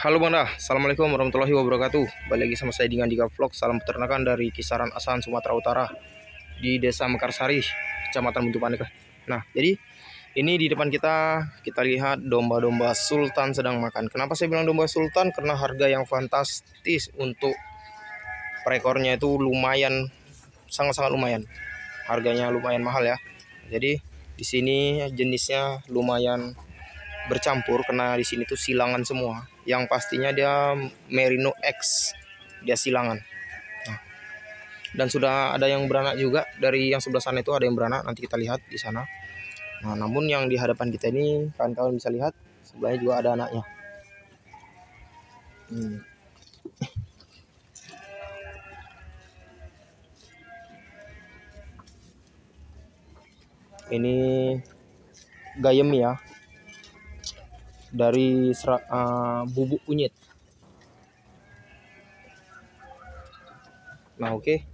Halo Bang, Assalamualaikum warahmatullahi wabarakatuh. Balik lagi sama saya dengan Dika Vlog. Salam peternakan dari kisaran Asahan Sumatera Utara di Desa Mekarsari, Kecamatan Buntu Pandega. Nah, jadi ini di depan kita lihat domba-domba sultan sedang makan. Kenapa saya bilang domba sultan? Karena harga yang fantastis untuk per ekornya itu lumayan, sangat-sangat lumayan. Harganya lumayan mahal ya. Jadi di sini jenisnya lumayan bercampur karena di sini tuh silangan semua. Yang pastinya dia Merino X, dia silangan. Nah, dan sudah ada yang beranak juga dari yang sebelah sana, itu ada yang beranak, nanti kita lihat di sana. Nah, namun yang di hadapan kita ini kawan-kawan bisa lihat sebelahnya juga ada anaknya. Ini gayem ya, dari bubuk kunyit. Nah, oke.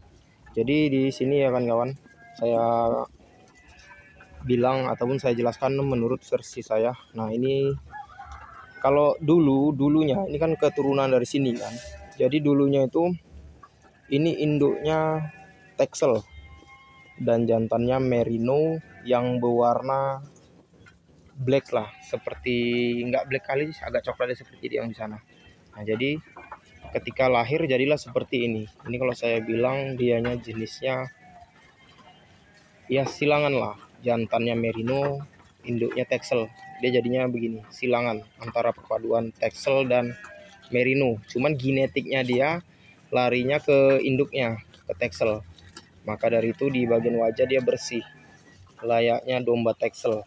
Jadi di sini ya kawan-kawan, saya bilang ataupun saya jelaskan menurut versi saya. Nah, ini kalau dulunya ini kan keturunan dari sini kan. Jadi dulunya itu ini induknya Texel dan jantannya Merino yang berwarna black lah, seperti nggak black kali, agak coklatnya seperti yang di sana. Nah, jadi ketika lahir jadilah seperti ini. Ini kalau saya bilang dianya jenisnya ya silangan lah, jantannya Merino, induknya Texel. Dia jadinya begini, silangan antara perpaduan Texel dan Merino. Cuman genetiknya dia larinya ke induknya, ke Texel. Maka dari itu di bagian wajah dia bersih, layaknya domba Texel.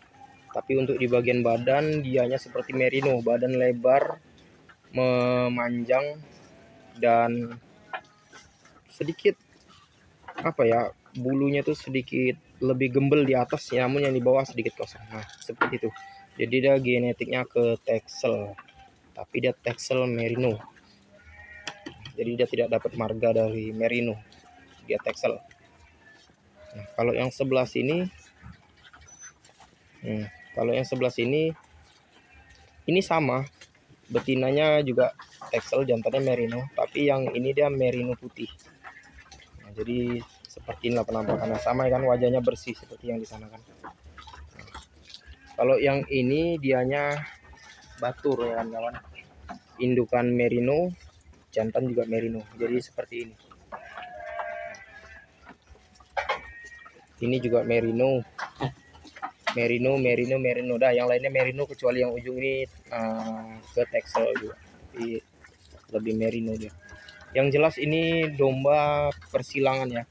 Tapi untuk di bagian badan dianya seperti Merino, badan lebar, memanjang, dan sedikit apa ya, bulunya tuh sedikit lebih gembel di atas, namun yang di bawah sedikit kosong. Nah, seperti itu. Jadi dia genetiknya ke Texel, tapi dia Texel Merino. Jadi dia tidak dapat marga dari Merino, dia Texel. Nah, kalau yang sebelah sini, ini sama, betinanya juga Texel, jantannya Merino, tapi yang ini dia Merino putih. Nah, jadi seperti inilah penampakannya, sama kan, wajahnya bersih seperti yang di sana kan. Nah, kalau yang ini dianya batur ya kawan-kawan, indukan Merino, jantan juga Merino, jadi seperti ini. Ini juga Merino, dah, yang lainnya Merino kecuali yang ujung ini ke Texel juga, tapi lebih Merino dia. Yang jelas ini domba persilangan ya,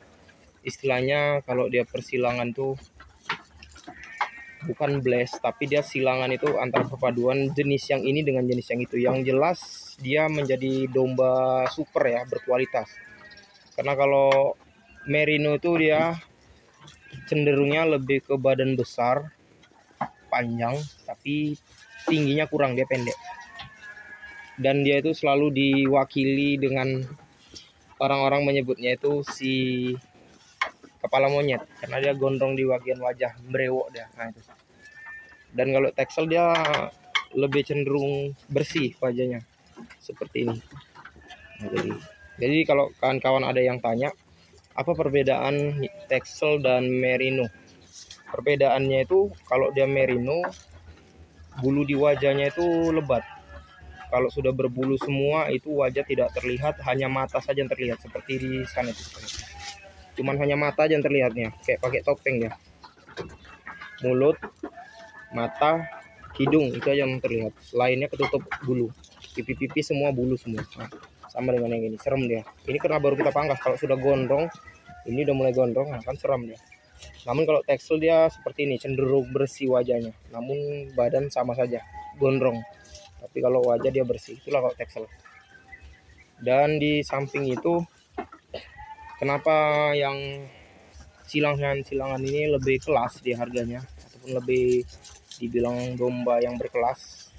istilahnya kalau dia persilangan tuh bukan blast, tapi dia silangan itu antara perpaduan jenis yang ini dengan jenis yang itu. Yang jelas dia menjadi domba super ya, berkualitas. Karena kalau Merino itu dia cenderungnya lebih ke badan besar, panjang, tapi tingginya kurang, dia pendek. Dan dia itu selalu diwakili dengan orang-orang menyebutnya itu si kepala monyet, karena dia gondrong di bagian wajah, brewok dia. Nah, itu. Dan kalau Texel dia lebih cenderung bersih wajahnya, seperti ini. Nah, jadi kalau kawan-kawan ada yang tanya apa perbedaan Texel dan Merino, perbedaannya itu kalau dia Merino, bulu di wajahnya itu lebat. Kalau sudah berbulu semua itu wajah tidak terlihat, hanya mata saja yang terlihat seperti di sana itu. Cuman hanya mata aja yang terlihatnya, kayak pakai topeng ya. Mulut, mata, hidung itu aja yang terlihat, lainnya ketutup bulu. Pipi-pipi semua bulu semua. Nah, sama dengan yang ini, serem dia. Ini karena baru kita pangkas, kalau sudah gondrong, ini udah mulai gondrong, nah kan seram dia. Namun kalau Texel dia seperti ini, cenderung bersih wajahnya, namun badan sama saja, gondrong. Tapi kalau wajah dia bersih, itulah kalau Texel. Dan di samping itu, kenapa yang silangan ini lebih kelas di harganya, ataupun lebih dibilang domba yang berkelas?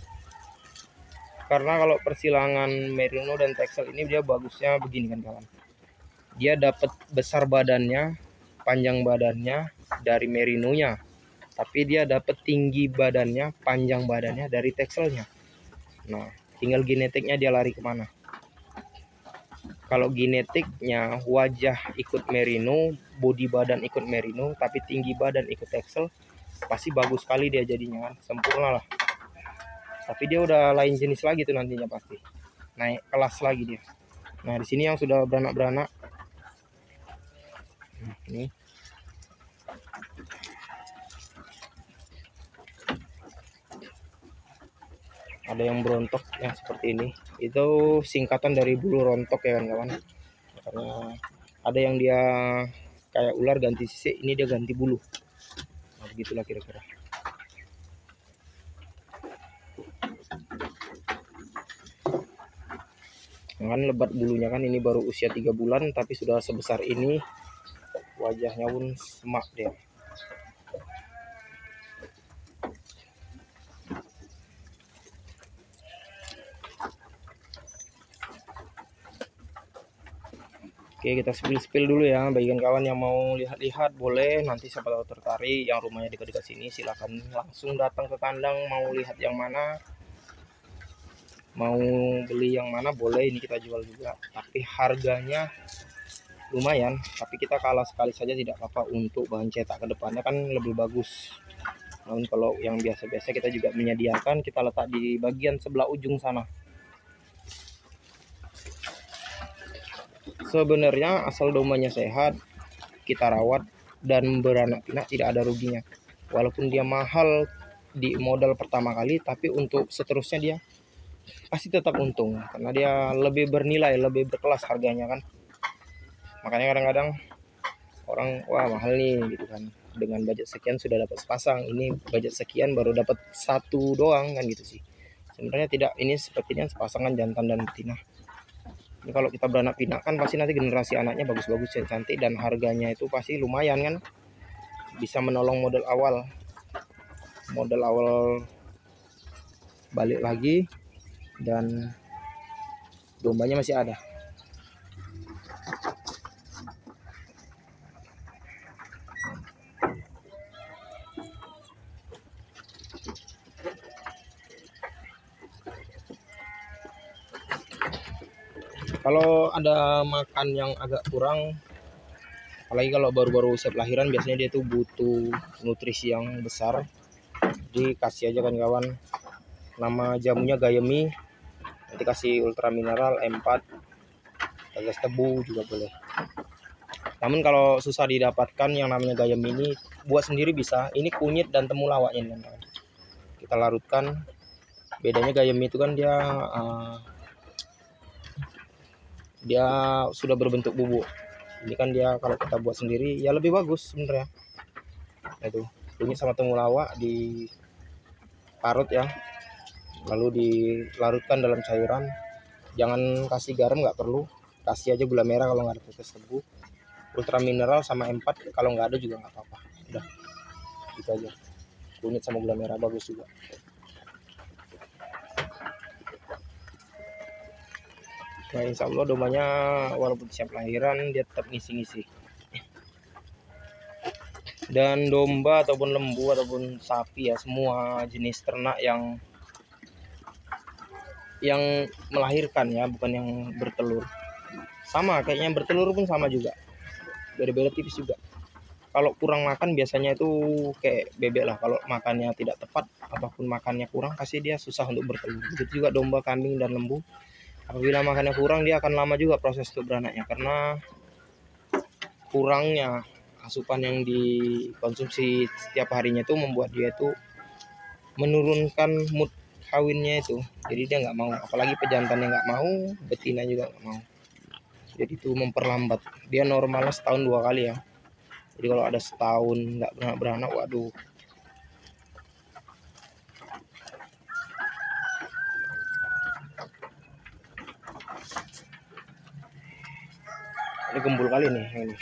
Karena kalau persilangan Merino dan Texel ini dia bagusnya begini kan kawan. Dia dapat besar badannya, panjang badannya dari Merinonya, tapi dia dapat tinggi badannya, panjang badannya dari Texelnya. Nah, tinggal genetiknya dia lari kemana. Kalau genetiknya wajah ikut merino, body badan ikut merino, tapi tinggi badan ikut texel, pasti bagus sekali dia jadinya kan, sempurna lah. Tapi dia udah lain jenis lagi tuh nantinya, pasti naik kelas lagi dia. Nah di sini yang sudah beranak-beranak, ini ada yang berontok yang seperti ini, itu singkatan dari bulu rontok ya kawan-kawan. Karena ada yang dia kayak ular ganti sisik, ini dia ganti bulu. Nah begitulah kira-kira. Kan lebat bulunya kan, ini baru usia 3 bulan tapi sudah sebesar ini, wajahnya pun semak dia. Oke, kita spill dulu ya, bagikan kawan yang mau lihat-lihat boleh, nanti siapa tahu tertarik yang rumahnya dekat-dekat sini silahkan langsung datang ke kandang. Mau lihat yang mana, mau beli yang mana boleh, ini kita jual juga, tapi harganya lumayan. Tapi kita kalah sekali saja tidak apa-apa, untuk bahan cetak ke depannya kan lebih bagus. Namun kalau yang biasa-biasa kita juga menyediakan, kita letak di bagian sebelah ujung sana. Sebenarnya asal dombanya sehat, kita rawat dan beranak pinak tidak ada ruginya. Walaupun dia mahal di modal pertama kali, tapi untuk seterusnya dia pasti tetap untung, karena dia lebih bernilai, lebih berkelas harganya kan. Makanya kadang-kadang orang, wah mahal nih gitu kan, dengan budget sekian sudah dapat sepasang, ini budget sekian baru dapat satu doang kan gitu sih. Sebenarnya tidak, ini sepertinya sepasangan jantan dan betina. Ini kalau kita beranak pinak kan pasti nanti generasi anaknya bagus-bagus dan cantik, dan harganya itu pasti lumayan kan, bisa menolong modal awal balik lagi, dan dombanya masih ada. Kalau ada makan yang agak kurang, apalagi kalau baru-baru usia kelahiran, biasanya dia tuh butuh nutrisi yang besar. Jadi kasih aja kan kawan, nama jamunya Gayemi, nanti kasih ultra mineral M4, tetes tebu juga boleh. Namun kalau susah didapatkan yang namanya Gayemi ini, buat sendiri bisa. Ini kunyit dan temulawaknya teman-teman, kita larutkan. Bedanya Gayemi itu kan dia sudah berbentuk bubuk. Ini kan dia kalau kita buat sendiri ya lebih bagus sebenarnya. Nah, itu kunyit sama temulawak diparut ya, lalu dilarutkan dalam cairan. Jangan kasih garam, nggak perlu, kasih aja gula merah kalau nggak ada tetes tebu, ultra mineral sama M4 kalau nggak ada juga nggak apa-apa. Udah gitu aja, kunyit sama gula merah bagus juga. Nah insya Allah dombanya walaupun siap lahiran dia tetap ngisi-ngisi. Dan domba ataupun lembu ataupun sapi ya, semua jenis ternak yang melahirkan ya, bukan yang bertelur, sama kayaknya bertelur pun sama juga, beda-beda tipis juga. Kalau kurang makan biasanya itu kayak bebek lah, kalau makannya tidak tepat, apapun makannya kurang, kasih dia susah untuk bertelur. Begitu juga domba, kambing, dan lembu. Apabila makannya kurang, dia akan lama juga proses untuk beranaknya, karena kurangnya asupan yang dikonsumsi setiap harinya itu membuat dia itu menurunkan mood kawinnya itu. Jadi dia nggak mau, apalagi pejantannya nggak mau, betina juga nggak mau. Jadi itu memperlambat. Dia normalnya setahun 2 kali ya. Jadi kalau ada setahun nggak beranak, waduh. Ini gembul kali nih,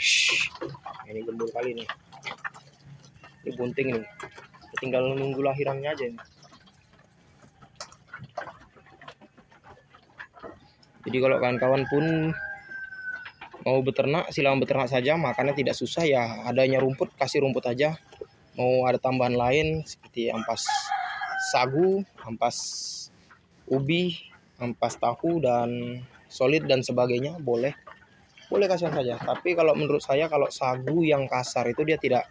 ini gembul kali nih. Ini bunting nih, tinggal nunggu lahirannya aja nih. Jadi kalau kawan-kawan pun mau beternak, silakan beternak saja, makannya tidak susah ya. Adanya rumput, kasih rumput aja. Mau ada tambahan lain seperti ampas sagu, ampas ubi, ampas tahu dan solid dan sebagainya, boleh kasihan saja. Tapi kalau menurut saya, kalau sagu yang kasar itu dia tidak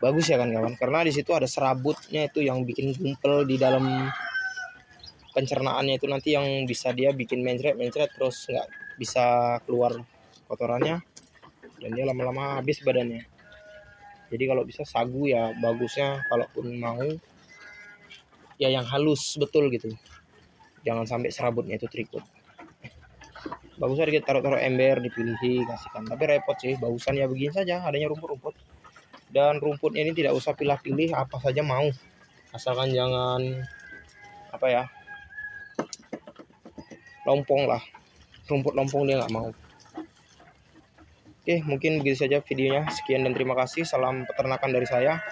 bagus ya kan kawan, karena di situ ada serabutnya itu yang bikin gumpel di dalam pencernaannya, itu nanti yang bisa dia bikin mencret terus nggak bisa keluar kotorannya, dan dia lama-lama habis badannya. Jadi kalau bisa sagu ya bagusnya, kalaupun mau ya yang halus betul gitu, jangan sampai serabutnya itu terikut. Bagusnya kita taruh ember, dipilihi, kasihkan. Tapi repot sih, bagusan ya begini saja, adanya rumput-rumput. Dan rumputnya ini tidak usah pilih-pilih, apa saja mau, asalkan jangan apa ya, lompong lah. Rumput lompong dia nggak mau. Oke, mungkin begitu saja videonya. Sekian dan terima kasih. Salam peternakan dari saya,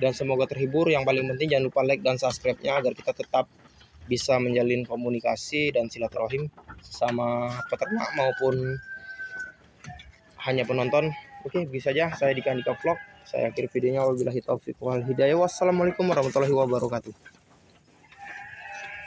dan semoga terhibur. Yang paling penting jangan lupa like dan subscribe-nya agar kita tetap bisa menjalin komunikasi dan silaturahim sesama peternak maupun hanya penonton. Oke, bisa saja. Saya Dika Vlog. Saya akhiri videonya. Wabillahi taufiq wal hidayah. Wassalamualaikum warahmatullahi wabarakatuh.